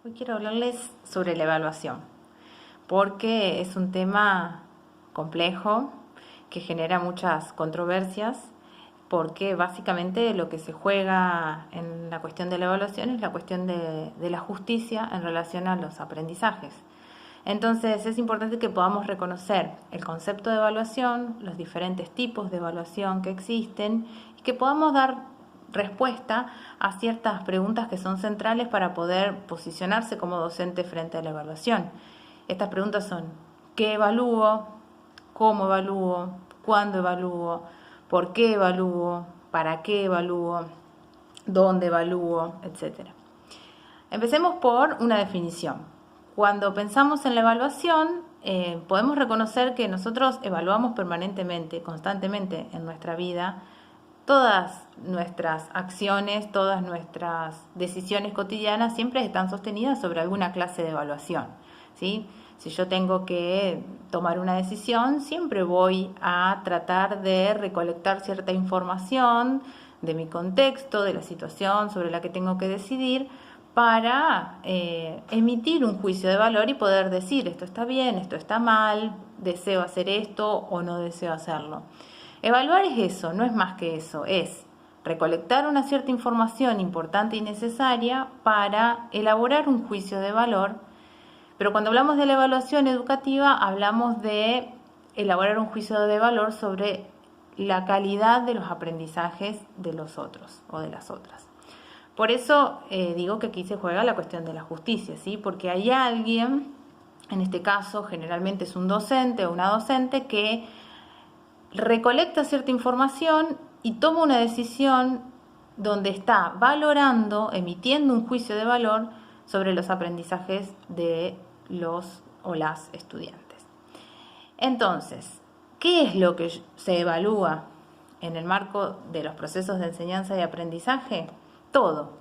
Hoy quiero hablarles sobre la evaluación, porque es un tema complejo que genera muchas controversias, porque básicamente lo que se juega en la cuestión de la evaluación es la cuestión de la justicia en relación a los aprendizajes. Entonces es importante que podamos reconocer el concepto de evaluación, los diferentes tipos de evaluación que existen y que podamos dar respuesta a ciertas preguntas que son centrales para poder posicionarse como docente frente a la evaluación. Estas preguntas son: ¿qué evalúo? ¿Cómo evalúo? ¿Cuándo evalúo? ¿Por qué evalúo? ¿Para qué evalúo? ¿Dónde evalúo? Etcétera. Empecemos por una definición. Cuando pensamos en la evaluación, podemos reconocer que nosotros evaluamos permanentemente, constantemente en nuestra vida. Todas nuestras acciones, todas nuestras decisiones cotidianas siempre están sostenidas sobre alguna clase de evaluación, ¿sí? Si yo tengo que tomar una decisión, siempre voy a tratar de recolectar cierta información de mi contexto, de la situación sobre la que tengo que decidir, para emitir un juicio de valor y poder decir: esto está bien, esto está mal, deseo hacer esto o no deseo hacerlo. Evaluar es eso, no es más que eso, es recolectar una cierta información importante y necesaria para elaborar un juicio de valor. Pero cuando hablamos de la evaluación educativa, hablamos de elaborar un juicio de valor sobre la calidad de los aprendizajes de los otros o de las otras. Por eso digo que aquí se juega la cuestión de la justicia, ¿sí? Porque hay alguien, en este caso generalmente es un docente o una docente, que recolecta cierta información y toma una decisión donde está valorando, emitiendo un juicio de valor sobre los aprendizajes de los o las estudiantes. Entonces, ¿qué es lo que se evalúa en el marco de los procesos de enseñanza y aprendizaje? Todo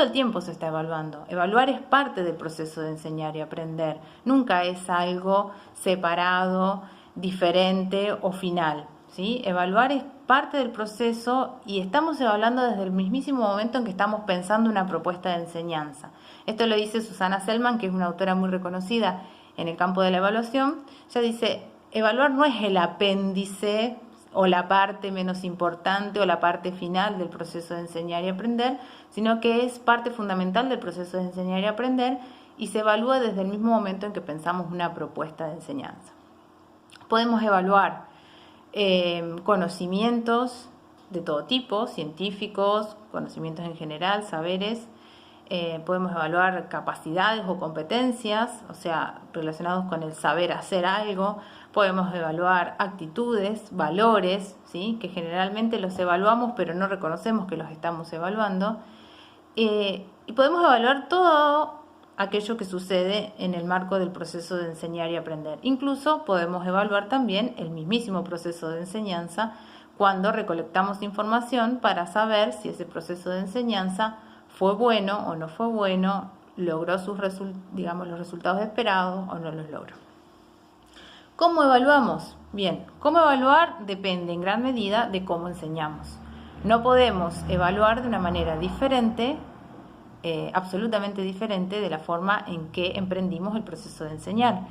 el tiempo se está evaluando. Evaluar es parte del proceso de enseñar y aprender. Nunca es algo separado, diferente o final, ¿sí? Evaluar es parte del proceso y estamos evaluando desde el mismísimo momento en que estamos pensando una propuesta de enseñanza. Esto lo dice Susana Selman, que es una autora muy reconocida en el campo de la evaluación. Ella dice: evaluar no es el apéndice o la parte menos importante o la parte final del proceso de enseñar y aprender, sino que es parte fundamental del proceso de enseñar y aprender y se evalúa desde el mismo momento en que pensamos una propuesta de enseñanza. Podemos evaluar conocimientos de todo tipo, científicos, conocimientos en general, saberes. Podemos evaluar capacidades o competencias, o sea, relacionados con el saber hacer algo. Podemos evaluar actitudes, valores, ¿sí? Que generalmente los evaluamos pero no reconocemos que los estamos evaluando. Y podemos evaluar todo aquello que sucede en el marco del proceso de enseñar y aprender. Incluso podemos evaluar también el mismísimo proceso de enseñanza cuando recolectamos información para saber si ese proceso de enseñanza fue bueno o no fue bueno, logró los resultados esperados o no los logró. ¿Cómo evaluamos? Bien, cómo evaluar depende en gran medida de cómo enseñamos. No podemos evaluar de una manera diferente, absolutamente diferente de la forma en que emprendimos el proceso de enseñar.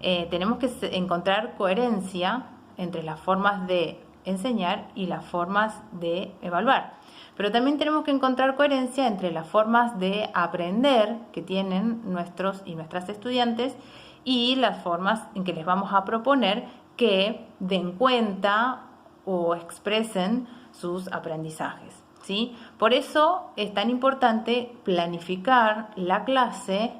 Tenemos que encontrar coherencia entre las formas de enseñar y las formas de evaluar. Pero también tenemos que encontrar coherencia entre las formas de aprender que tienen nuestros y nuestras estudiantes y las formas en que les vamos a proponer que den cuenta o expresen sus aprendizajes, ¿sí? Por eso es tan importante planificar la clase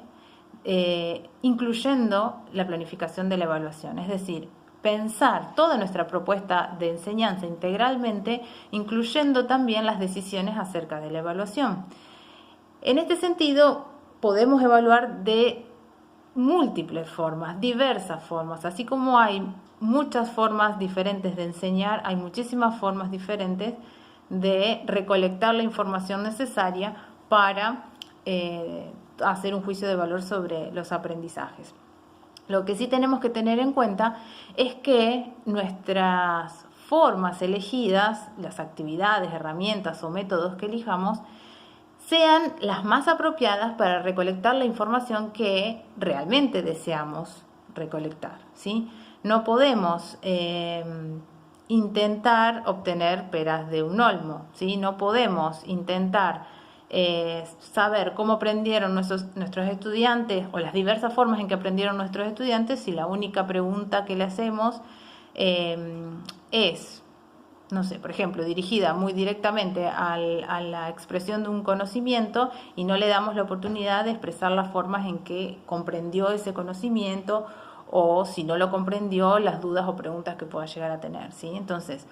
incluyendo la planificación de la evaluación, es decir, pensar toda nuestra propuesta de enseñanza integralmente, incluyendo también las decisiones acerca de la evaluación. En este sentido, podemos evaluar de múltiples formas, diversas formas. Así como hay muchas formas diferentes de enseñar, hay muchísimas formas diferentes de recolectar la información necesaria para hacer un juicio de valor sobre los aprendizajes. Lo que sí tenemos que tener en cuenta es que nuestras formas elegidas, las actividades, herramientas o métodos que elijamos, sean las más apropiadas para recolectar la información que realmente deseamos recolectar, ¿sí? No podemos intentar obtener peras de un olmo, ¿sí? No podemos intentar saber cómo aprendieron nuestros estudiantes o las diversas formas en que aprendieron nuestros estudiantes si la única pregunta que le hacemos es, no sé, por ejemplo, dirigida muy directamente a la expresión de un conocimiento y no le damos la oportunidad de expresar las formas en que comprendió ese conocimiento o si no lo comprendió, las dudas o preguntas que pueda llegar a tener, ¿sí? Entonces,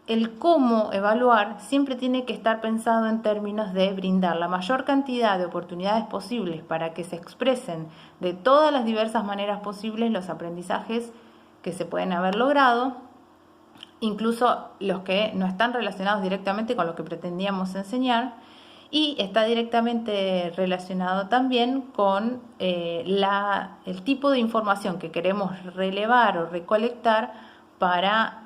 el cómo evaluar siempre tiene que estar pensado en términos de brindar la mayor cantidad de oportunidades posibles para que se expresen de todas las diversas maneras posibles los aprendizajes que se pueden haber logrado, incluso los que no están relacionados directamente con lo que pretendíamos enseñar, y está directamente relacionado también con el tipo de información que queremos relevar o recolectar para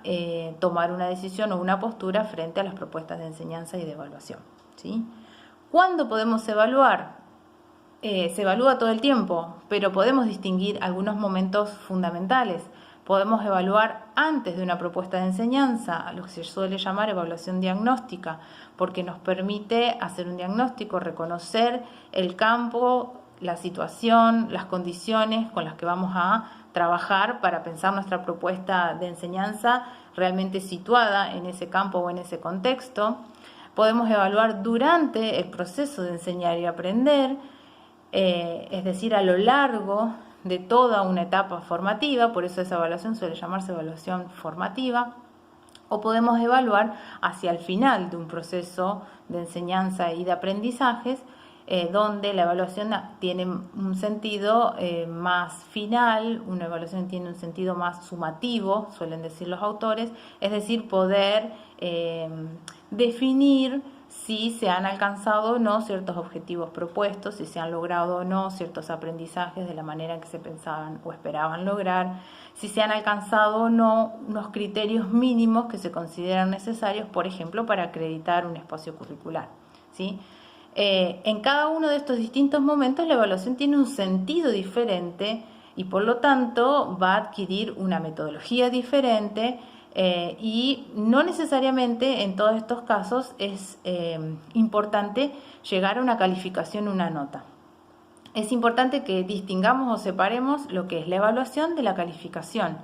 tomar una decisión o una postura frente a las propuestas de enseñanza y de evaluación, ¿sí? ¿Cuándo podemos evaluar? Se evalúa todo el tiempo, pero podemos distinguir algunos momentos fundamentales. Podemos evaluar antes de una propuesta de enseñanza, lo que se suele llamar evaluación diagnóstica, porque nos permite hacer un diagnóstico, reconocer el campo, la situación, las condiciones con las que vamos a trabajar para pensar nuestra propuesta de enseñanza realmente situada en ese campo o en ese contexto. Podemos evaluar durante el proceso de enseñar y aprender, es decir, a lo largo de toda una etapa formativa, por eso esa evaluación suele llamarse evaluación formativa, o podemos evaluar hacia el final de un proceso de enseñanza y de aprendizajes, donde la evaluación tiene un sentido más final, una evaluación tiene un sentido más sumativo, suelen decir los autores, es decir, poder definir si se han alcanzado o no ciertos objetivos propuestos, si se han logrado o no ciertos aprendizajes de la manera en que se pensaban o esperaban lograr, si se han alcanzado o no unos criterios mínimos que se consideran necesarios, por ejemplo, para acreditar un espacio curricular, ¿sí? En cada uno de estos distintos momentos la evaluación tiene un sentido diferente y por lo tanto va a adquirir una metodología diferente, y no necesariamente en todos estos casos es importante llegar a una calificación, una nota. Es importante que distingamos o separemos lo que es la evaluación de la calificación.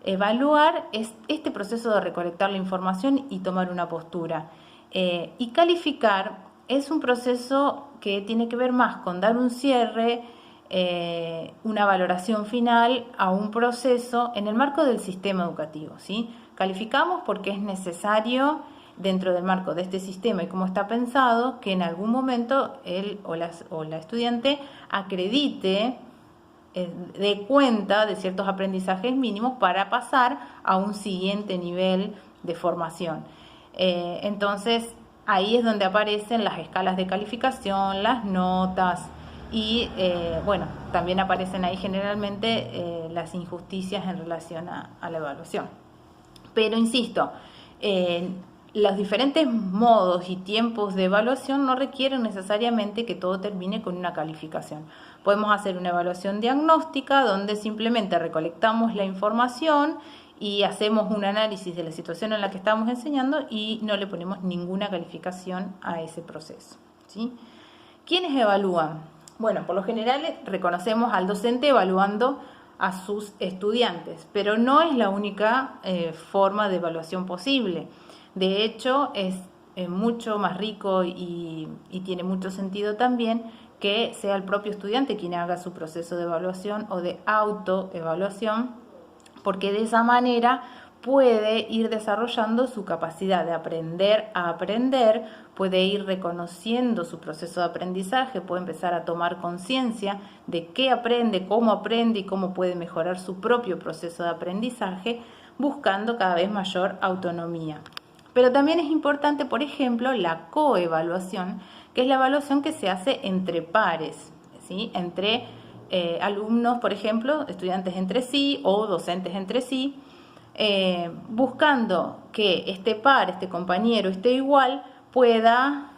Evaluar es este proceso de recolectar la información y tomar una postura. Y calificar es un proceso que tiene que ver más con dar un cierre, una valoración final a un proceso en el marco del sistema educativo, ¿sí? Calificamos porque es necesario, dentro del marco de este sistema y cómo está pensado, que en algún momento él o la estudiante acredite, dé cuenta de ciertos aprendizajes mínimos para pasar a un siguiente nivel de formación. Entonces, ahí es donde aparecen las escalas de calificación, las notas y, bueno, también aparecen ahí generalmente las injusticias en relación a la evaluación. Pero insisto, los diferentes modos y tiempos de evaluación no requieren necesariamente que todo termine con una calificación. Podemos hacer una evaluación diagnóstica donde simplemente recolectamos la información y hacemos un análisis de la situación en la que estamos enseñando y no le ponemos ninguna calificación a ese proceso, ¿sí? ¿Quiénes evalúan? Bueno, por lo general reconocemos al docente evaluando a sus estudiantes, pero no es la única forma de evaluación posible. De hecho, es mucho más rico y tiene mucho sentido también que sea el propio estudiante quien haga su proceso de evaluación o de autoevaluación, porque de esa manera puede ir desarrollando su capacidad de aprender a aprender, puede ir reconociendo su proceso de aprendizaje, puede empezar a tomar conciencia de qué aprende y cómo puede mejorar su propio proceso de aprendizaje, buscando cada vez mayor autonomía. Pero también es importante, por ejemplo, la coevaluación, que es la evaluación que se hace entre pares, ¿sí? Entre alumnos, por ejemplo, estudiantes entre sí o docentes entre sí, buscando que este par, este compañero, este igual, pueda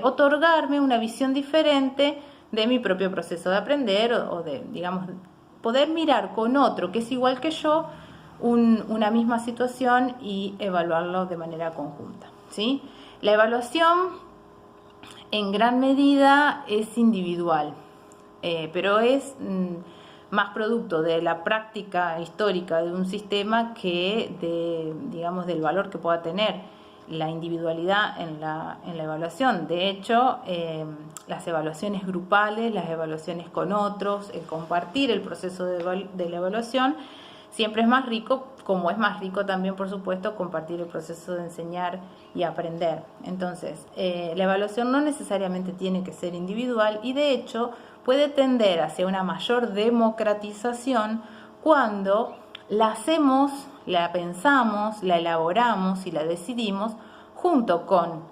otorgarme una visión diferente de mi propio proceso de aprender o de, digamos, poder mirar con otro que es igual que yo una misma situación y evaluarlo de manera conjunta, ¿sí? La evaluación en gran medida es individual, pero es más producto de la práctica histórica de un sistema que digamos, del valor que pueda tener la individualidad en la evaluación. De hecho, las evaluaciones grupales, las evaluaciones con otros, el compartir el proceso de la evaluación, siempre es más rico, como es más rico también, por supuesto, compartir el proceso de enseñar y aprender. Entonces, la evaluación no necesariamente tiene que ser individual y, de hecho, puede tender hacia una mayor democratización cuando la hacemos, la pensamos, la elaboramos y la decidimos junto con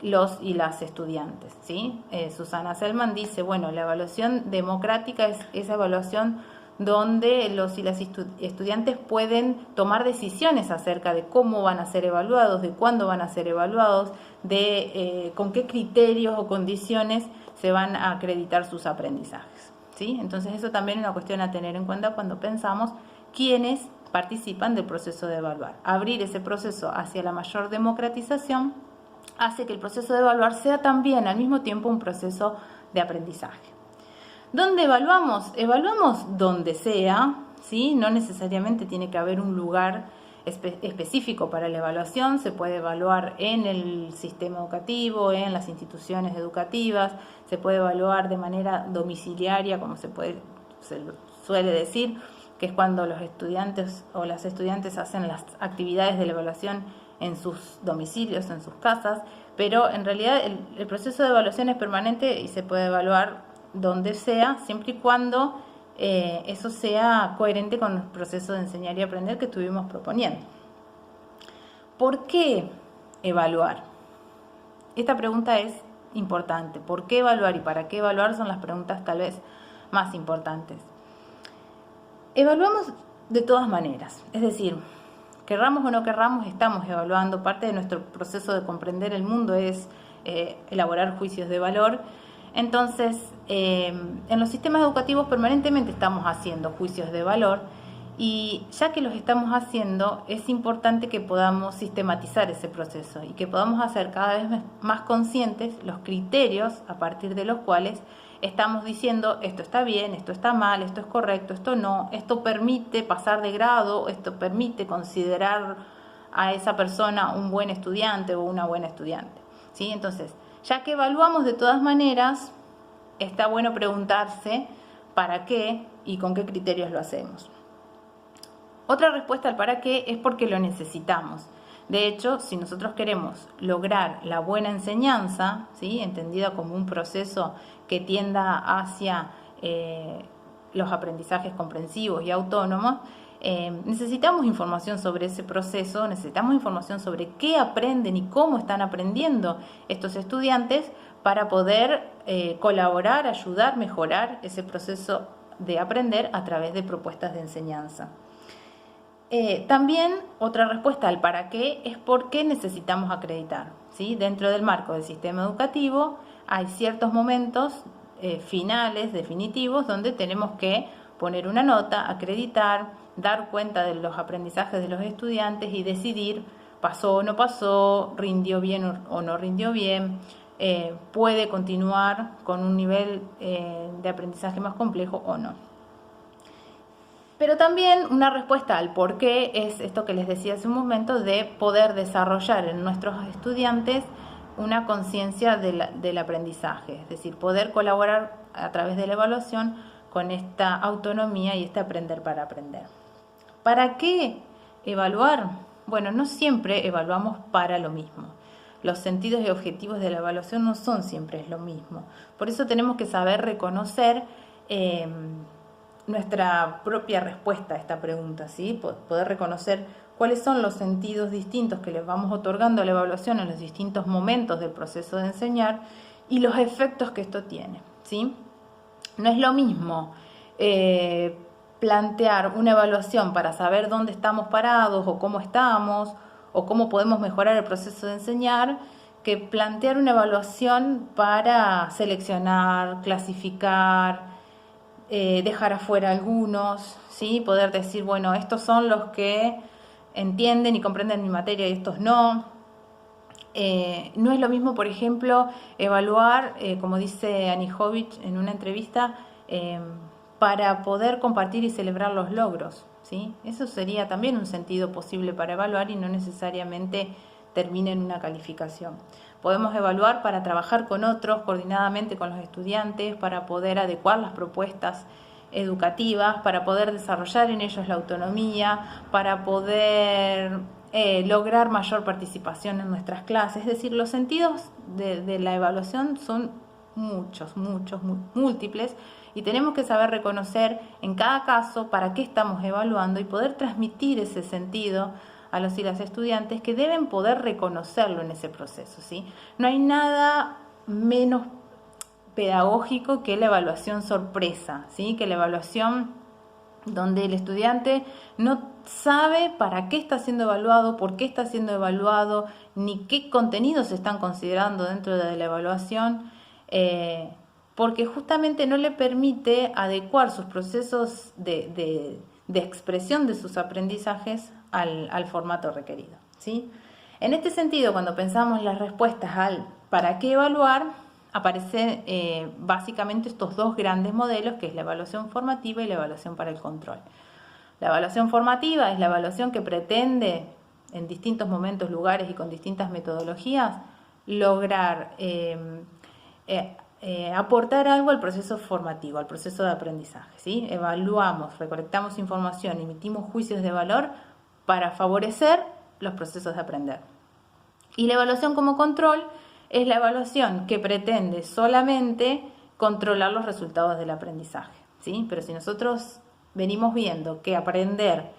los y las estudiantes, ¿sí? Susana Selman dice, bueno, la evaluación democrática es esa evaluación donde los y las estudiantes pueden tomar decisiones acerca de cómo van a ser evaluados, de cuándo van a ser evaluados, de con qué criterios o condiciones se van a acreditar sus aprendizajes, ¿sí? Entonces eso también es una cuestión a tener en cuenta cuando pensamos quiénes participan del proceso de evaluar. Abrir ese proceso hacia la mayor democratización hace que el proceso de evaluar sea también al mismo tiempo un proceso de aprendizaje. ¿Dónde evaluamos? Evaluamos donde sea, ¿sí? No necesariamente tiene que haber un lugar específico para la evaluación, se puede evaluar en el sistema educativo, en las instituciones educativas, se puede evaluar de manera domiciliaria, como se suele decir, que es cuando los estudiantes o las estudiantes hacen las actividades de la evaluación en sus domicilios, en sus casas, pero en realidad el proceso de evaluación es permanente y se puede evaluar donde sea, siempre y cuando eso sea coherente con el proceso de enseñar y aprender que estuvimos proponiendo. ¿Por qué evaluar? Esta pregunta es importante. ¿Por qué evaluar y para qué evaluar? Son las preguntas tal vez más importantes. Evaluamos de todas maneras, es decir, querramos o no querramos, estamos evaluando. Parte de nuestro proceso de comprender el mundo es elaborar juicios de valor. Entonces, en los sistemas educativos permanentemente estamos haciendo juicios de valor y ya que los estamos haciendo, es importante que podamos sistematizar ese proceso y que podamos hacer cada vez más conscientes los criterios a partir de los cuales estamos diciendo esto está bien, esto está mal, esto es correcto, esto no, esto permite pasar de grado, esto permite considerar a esa persona un buen estudiante o una buena estudiante, ¿sí? Entonces, ya que evaluamos de todas maneras, está bueno preguntarse para qué y con qué criterios lo hacemos. Otra respuesta al para qué es porque lo necesitamos. De hecho, si nosotros queremos lograr la buena enseñanza, ¿sí? Entendida como un proceso que tienda hacia los aprendizajes comprensivos y autónomos, necesitamos información sobre ese proceso, necesitamos información sobre qué aprenden y cómo están aprendiendo estos estudiantes para poder colaborar, ayudar, mejorar ese proceso de aprender a través de propuestas de enseñanza. También otra respuesta al para qué es por qué necesitamos acreditar, ¿sí? Dentro del marco del sistema educativo hay ciertos momentos finales, definitivos, donde tenemos que poner una nota, acreditar, dar cuenta de los aprendizajes de los estudiantes y decidir pasó o no pasó, rindió bien o no rindió bien, puede continuar con un nivel de aprendizaje más complejo o no. Pero también una respuesta al por qué es esto que les decía hace un momento, de poder desarrollar en nuestros estudiantes una conciencia del aprendizaje, es decir, poder colaborar a través de la evaluación con esta autonomía y este aprender para aprender. ¿Para qué evaluar? Bueno, no siempre evaluamos para lo mismo. Los sentidos y objetivos de la evaluación no son siempre lo mismo. Por eso tenemos que saber reconocer nuestra propia respuesta a esta pregunta, ¿sí? Poder reconocer cuáles son los sentidos distintos que les vamos otorgando a la evaluación en los distintos momentos del proceso de enseñar y los efectos que esto tiene, ¿sí? No es lo mismo plantear una evaluación para saber dónde estamos parados o cómo podemos mejorar el proceso de enseñar, que plantear una evaluación para seleccionar, clasificar, dejar afuera algunos, ¿sí? Poder decir, bueno, estos son los que entienden y comprenden mi materia y estos no. No es lo mismo, por ejemplo, evaluar, como dice Anijovic en una entrevista, para poder compartir y celebrar los logros, ¿sí? Eso sería también un sentido posible para evaluar y no necesariamente termine en una calificación. Podemos evaluar para trabajar con otros, coordinadamente con los estudiantes, para poder adecuar las propuestas educativas, para poder desarrollar en ellos la autonomía, para poder lograr mayor participación en nuestras clases. Es decir, los sentidos de la evaluación son muchos, múltiples, y tenemos que saber reconocer en cada caso para qué estamos evaluando y poder transmitir ese sentido a los y las estudiantes, que deben poder reconocerlo en ese proceso, ¿sí? No hay nada menos pedagógico que la evaluación sorpresa, ¿sí? Que la evaluación donde el estudiante no sabe para qué está siendo evaluado, por qué está siendo evaluado, ni qué contenidos se están considerando dentro de la evaluación, porque justamente no le permite adecuar sus procesos de expresión de sus aprendizajes al formato requerido, ¿sí? En este sentido, cuando pensamos las respuestas al ¿para qué evaluar?, aparecen básicamente estos dos grandes modelos, que es la evaluación formativa y la evaluación para el control. La evaluación formativa es la evaluación que pretende, en distintos momentos, lugares y con distintas metodologías, lograr aportar algo al proceso formativo, al proceso de aprendizaje, ¿sí? Evaluamos, recolectamos información, emitimos juicios de valor para favorecer los procesos de aprender. Y la evaluación como control es la evaluación que pretende solamente controlar los resultados del aprendizaje, ¿sí? Pero si nosotros venimos viendo que aprender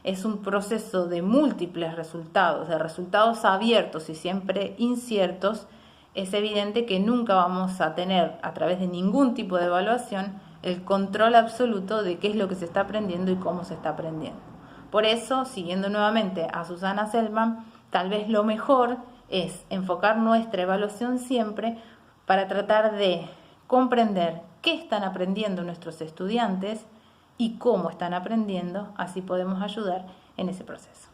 es un proceso de múltiples resultados, de resultados abiertos y siempre inciertos, es evidente que nunca vamos a tener, a través de ningún tipo de evaluación, el control absoluto de qué es lo que se está aprendiendo y cómo se está aprendiendo. Por eso, siguiendo nuevamente a Susana Selman, tal vez lo mejor es enfocar nuestra evaluación siempre para tratar de comprender qué están aprendiendo nuestros estudiantes y cómo están aprendiendo, así podemos ayudar en ese proceso.